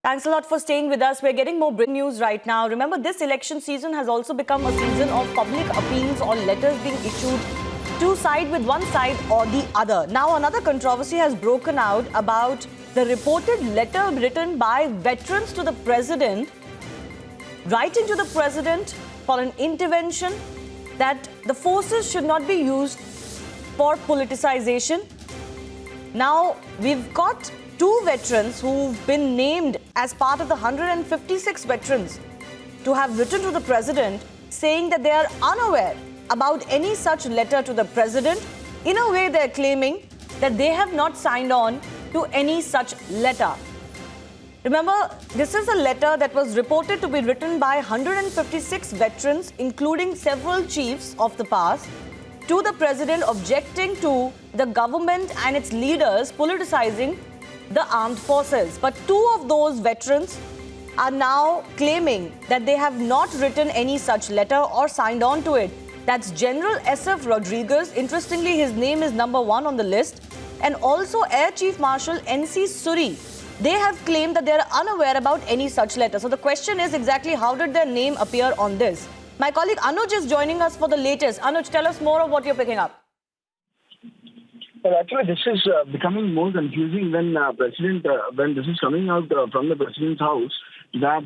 Thanks a lot for staying with us. We're getting more breaking news right now. Remember, this election season has also become a season of public appeals or letters being issued to side with one side or the other. Now, another controversy has broken out about the reported letter written by veterans to the president, writing to the president for an intervention that the forces should not be used for politicization. Now, we've got two veterans who've been named as part of the 156 veterans to have written to the president saying that they are unaware about any such letter to the president. In a way, they're claiming that they have not signed on to any such letter. Remember, this is a letter that was reported to be written by 156 veterans, including several chiefs of the past, to the president objecting to the government and its leaders politicizing the armed forces. But two of those veterans are now claiming that they have not written any such letter or signed on to it. That's General S.F. Rodriguez. Interestingly, his name is number 1 on the list. And also Air Chief Marshal N.C. Suri. They have claimed that they are unaware about any such letter. So the question is exactly how did their name appear on this? My colleague Anuj is joining us for the latest. Anuj, tell us more of what you're picking up. Well, actually, this is becoming more confusing when when this is coming out from the president's house that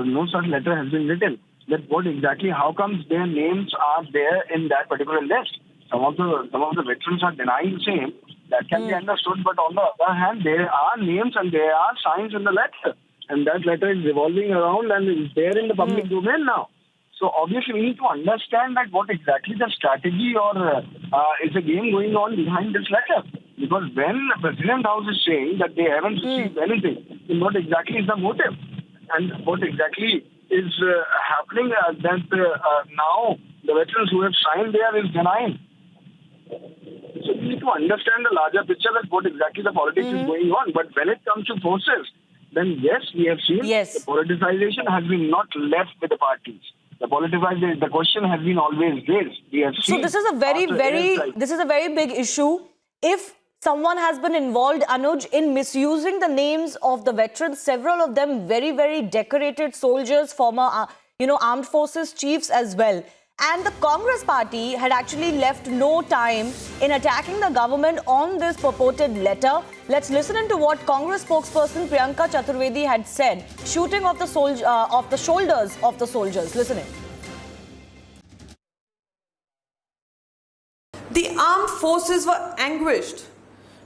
no such letter has been written. That what exactly? How comes their names are there in that particular list? Some of the veterans are denying the same. That can be understood, but on the other hand, there are names and there are signs in the letter, and that letter is revolving around and is there in the public domain now. So obviously, we need to understand that what exactly the strategy or is a game going on behind this letter. Because when the President House is saying that they haven't received anything, then what exactly is the motive? And what exactly is happening that now the veterans who have signed there is denying. So we need to understand the larger picture that what exactly the politics is going on. But when it comes to forces, then yes, we have seen the politicization has been not left with the parties. The question has been always raised. We have seen. So this is a very big issue. If someone has been involved, Anuj, in misusing the names of the veterans, several of them very, very decorated soldiers, former, armed forces chiefs as well. And the Congress party had actually left no time in attacking the government on this purported letter. Let's listen into what Congress spokesperson Priyanka Chaturvedi had said, shooting off the shoulders of the soldiers. Listen in. The armed forces were anguished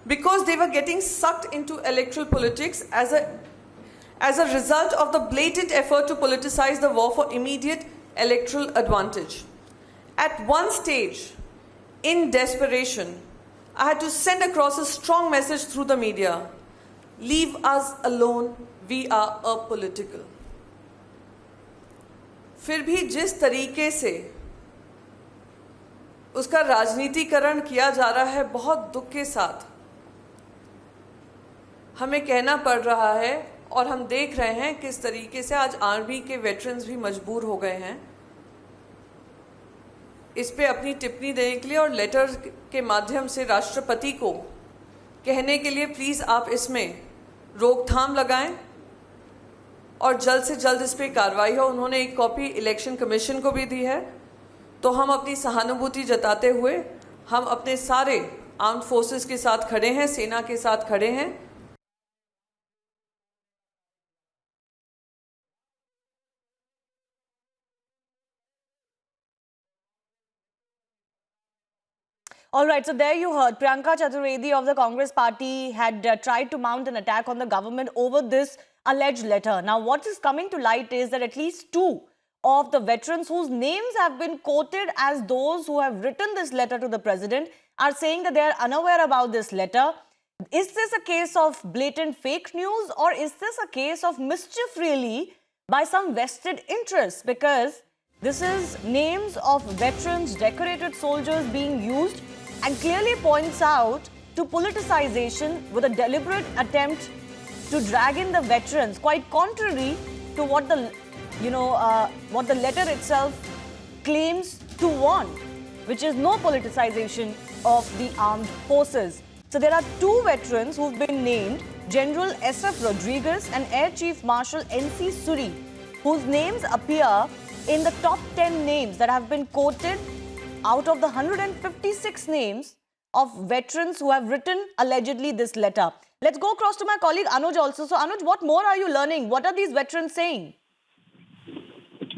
because they were getting sucked into electoral politics as a result of the blatant effort to politicize the war for immediate electoral advantage. At one stage, in desperation, I had to send across a strong message through the media. Leave us alone, we are apolitical. फिर भी जिस तरीके से उसका राजनीतिकरण किया जा रहा है, बहुत दुख के साथ हमें कहना पड़ रहा है और हम देख रहे हैं किस तरीके से आज आर्मी के वेटरन्स भी मजबूर हो गए हैं इस पे अपनी टिप्पणी देने के लिए और लेटर के माध्यम से राष्ट्रपति को कहने के लिए प्लीज़ आप इसमें रोकथाम लगाएं और जल्द से जल्द इस पे कार्रवाई हो। उन्होंने एक कॉपी इलेक्शन कमीशन को भी दी है। तो हम अपनी सहानुभूति जताते हुए हम अपने सारे आर्म्ड फोर्सेस के साथ खड़े हैं, सेना के साथ खड़े हैं। All right, so there you heard Priyanka Chaturvedi of the Congress party had tried to mount an attack on the government over this alleged letter. Now, what is coming to light is that at least two of the veterans whose names have been quoted as those who have written this letter to the president are saying that they are unaware about this letter. Is this a case of blatant fake news, or is this a case of mischief really by some vested interests? Because this is names of veterans, decorated soldiers being used, and clearly points out to politicization with a deliberate attempt to drag in the veterans, quite contrary to what the letter itself claims to want, which is no politicization of the armed forces. So there are two veterans who've been named General S.F. Rodriguez and Air Chief Marshal N.C. Suri, whose names appear in the top 10 names that have been quoted out of the 156 names of veterans who have written allegedly this letter. Let's go across to my colleague Anuj also. So Anuj, what more are you learning? What are these veterans saying?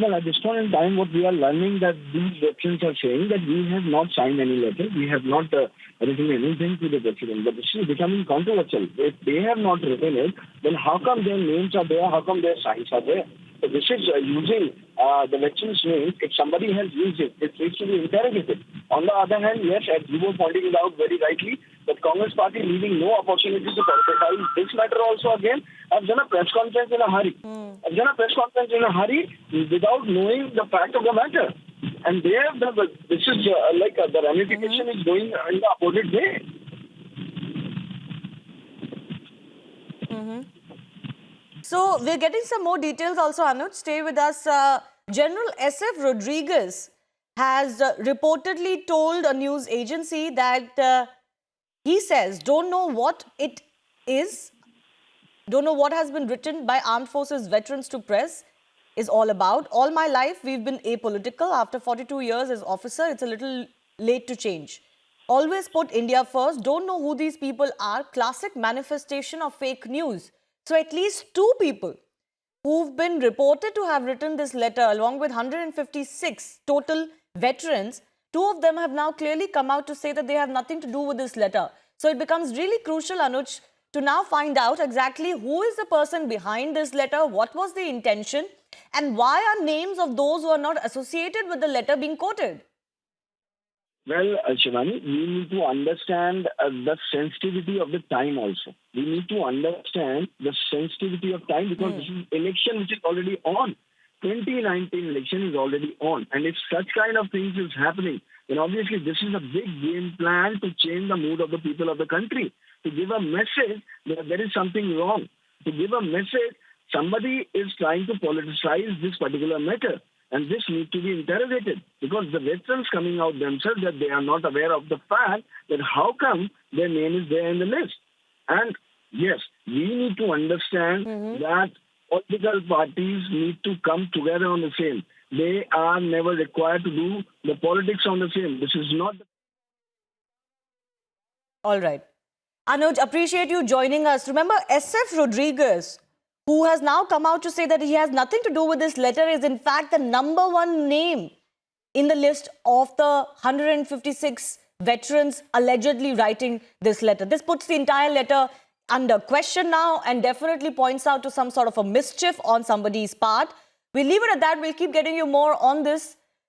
Well, at this point in time, what we are learning that these veterans are saying that we have not signed any letter, we have not written anything to the president. But this is becoming controversial. If they have not written it, then how come their names are there? How come their signs are there? So this is using the veterans' names. If somebody has used it, it needs to be interrogated. On the other hand, yes, as you were pointing it out very rightly, the Congress party leaving no opportunity to politicize this matter also again. I've done a press conference in a hurry. I've done a press conference in a hurry without knowing the fact of the matter. And there, this is the ramification is going in the opposite way. So we're getting some more details also, Anuj. Stay with us. General S.F. Rodriguez has reportedly told a news agency that he says, don't know what it is, don't know what has been written by Armed Forces veterans to press is all about. All my life, we've been apolitical. After 42 years as officer, it's a little late to change. Always put India first. Don't know who these people are. Classic manifestation of fake news. So at least 2 people who've been reported to have written this letter along with 156 total veterans, 2 of them have now clearly come out to say that they have nothing to do with this letter. So it becomes really crucial, Anuj, to now find out exactly who is the person behind this letter, what was the intention, and why are names of those who are not associated with the letter being quoted? Well, Shivani, we need to understand the sensitivity of the time also. We need to understand the sensitivity of time because this is election which is already on. 2019 election is already on. And if such kind of things is happening, then obviously this is a big game plan to change the mood of the people of the country. To give a message that there is something wrong. To give a message, somebody is trying to politicize this particular matter. And this needs to be interrogated because the veterans coming out themselves that they are not aware of the fact that how come their name is there in the list. And yes, we need to understand that political parties need to come together on the same. They are never required to do the politics on the same. This is not. All right. Anuj, appreciate you joining us. Remember, S.F. Rodriguez, who has now come out to say that he has nothing to do with this letter, is in fact the #1 name in the list of the 156 veterans allegedly writing this letter. This puts the entire letter under question now and definitely points out to some sort of a mischief on somebody's part. We'll leave it at that. We'll keep getting you more on this